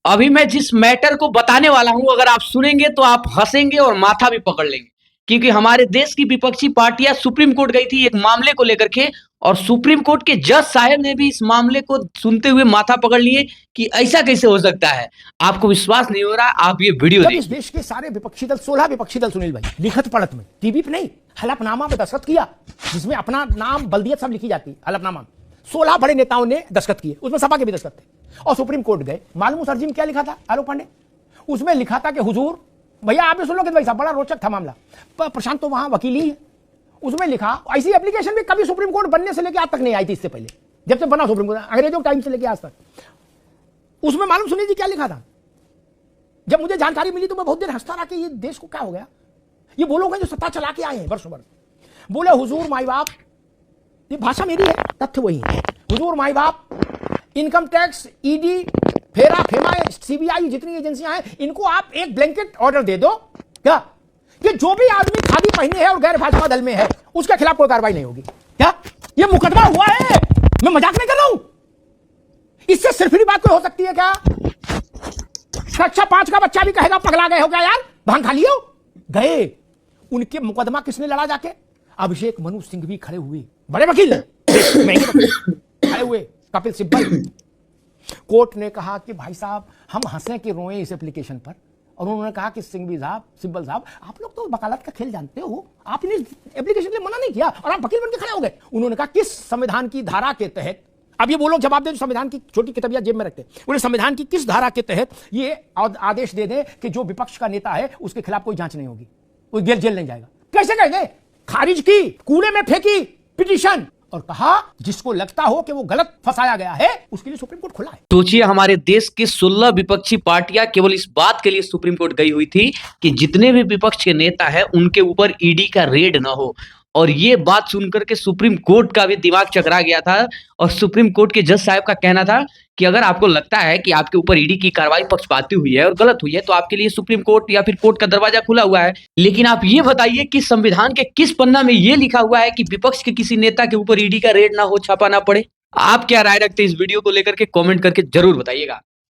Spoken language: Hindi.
अभी मैं जिस मैटर को बताने वाला हूं, अगर आप सुनेंगे तो आप हंसेंगे और माथा भी पकड़ लेंगे, क्योंकि हमारे देश की विपक्षी पार्टियां सुप्रीम कोर्ट गई थी एक मामले को लेकर के, और सुप्रीम कोर्ट के जज साहब ने भी इस मामले को सुनते हुए माथा पकड़ लिए कि ऐसा कैसे हो सकता है। आपको विश्वास नहीं हो रहा, आप ये वीडियो जब इस देश के सारे विपक्षी दल 16 विपक्षी दल सुनील भाई लिखत पढ़त में टीवी पे नहीं हलफनामा में दस्तखत किया, जिसमें अपना नाम बल्दियत सब लिखी जाती हलफनामा, 16 बड़े नेताओं ने दस्तखत किए, उसमें सपा के भी दस्तखत थे। और सुप्रीम कोर्ट गए, मालूम अर्जी में क्या लिखा था आलोक पांडे? उसमें लिखा था कि हुजूर भैया आपने सुन लो कि भाई साहब बड़ा रोचक था मामला, प्रशांत तो वहां वकील ही है। उसमें लिखा, ऐसी एप्लीकेशन भी कभी सुप्रीम कोर्ट बनने से लेकर आज तक नहीं आई थी, इससे पहले जब से बना सुप्रीम कोर्ट अंग्रेजों के टाइम से लेकर आज तक। उसमें मालूम सुनिए जी क्या लिखा था? जब मुझे जानकारी मिली तो मैं बहुत देर हंसता रहा कि ये देश को क्या हो गया। ये वो लोग हैं जो सत्ता चला के आए हैं वर्षों भर। बोले हुजूर माई बाप, ये भाषा मेरी है, तथ्य वही है। हुजूर माई बाप, इनकम टैक्स, ईडी, फेरा, फेमा, सीबीआई, जितनी एजेंसियां हैं, इनको आप एक ब्लैंकेट ऑर्डर दे दो क्या कि जो भी आदमी खादी पहने है और गैर भाजपा दल में है उसके खिलाफ कोई कार्रवाई नहीं होगी। क्या ये मुकदमा हुआ है? मैं मजाक नहीं कर रहा हूं। इससे सिर्फ ही बात कोई हो सकती है क्या? कक्षा 5 का बच्चा भी कहेगा पगला गए हो क्या यार, भांग खा लियो गए। उनके मुकदमा किसने लड़ा जाके? अभिषेक मनु सिंह भी खड़े हुए, बड़े वकील खड़े हुए, कपिल सिब्बल। कोर्ट ने कहा कि भाई साहब हम हंसे कि रोए इस एप्लीकेशन पर, और उन्होंने कहा कि सिंघवी साहब, सिब्बल साहब, आप लोग तो वकालत का खेल जानते हो, आपने एप्लीकेशन के लिए मना नहीं किया और आप वकील बनकर खड़े हो गए। उन्होंने कहा किस संविधान की धारा के तहत, अब ये वो लोग जवाब दें संविधान की छोटी किताबिया जेब में रखते, उन्हें संविधान की किस धारा के तहत ये आदेश दे दें कि जो विपक्ष का नेता है उसके खिलाफ कोई जांच नहीं होगी, कोई जेल नहीं जाएगा? कैसे कहेंगे? खारिज की, कूड़े में फेंकी पिटीशन, और कहा जिसको लगता हो कि वो गलत फंसाया गया है उसके लिए सुप्रीम कोर्ट खुला है। सोचिए, हमारे देश की 16 विपक्षी पार्टियां केवल इस बात के लिए सुप्रीम कोर्ट गई हुई थी कि जितने भी विपक्ष के नेता हैं उनके ऊपर ईडी का रेड ना हो, और ये बात सुनकर के सुप्रीम कोर्ट का भी दिमाग चकरा गया था। और सुप्रीम कोर्ट के जज साहब का कहना था कि अगर आपको लगता है कि आपके ऊपर ईडी की कार्रवाई पक्षपाती हुई है और गलत हुई है तो आपके लिए सुप्रीम कोर्ट या फिर कोर्ट का दरवाजा खुला हुआ है। लेकिन आप ये बताइए कि संविधान के किस पन्ना में ये लिखा हुआ है कि विपक्ष के किसी नेता के ऊपर ईडी का रेड ना हो, छापा ना पड़े? आप क्या राय रखते हैं इस वीडियो को लेकर के? कमेंट करके जरूर बताइएगा।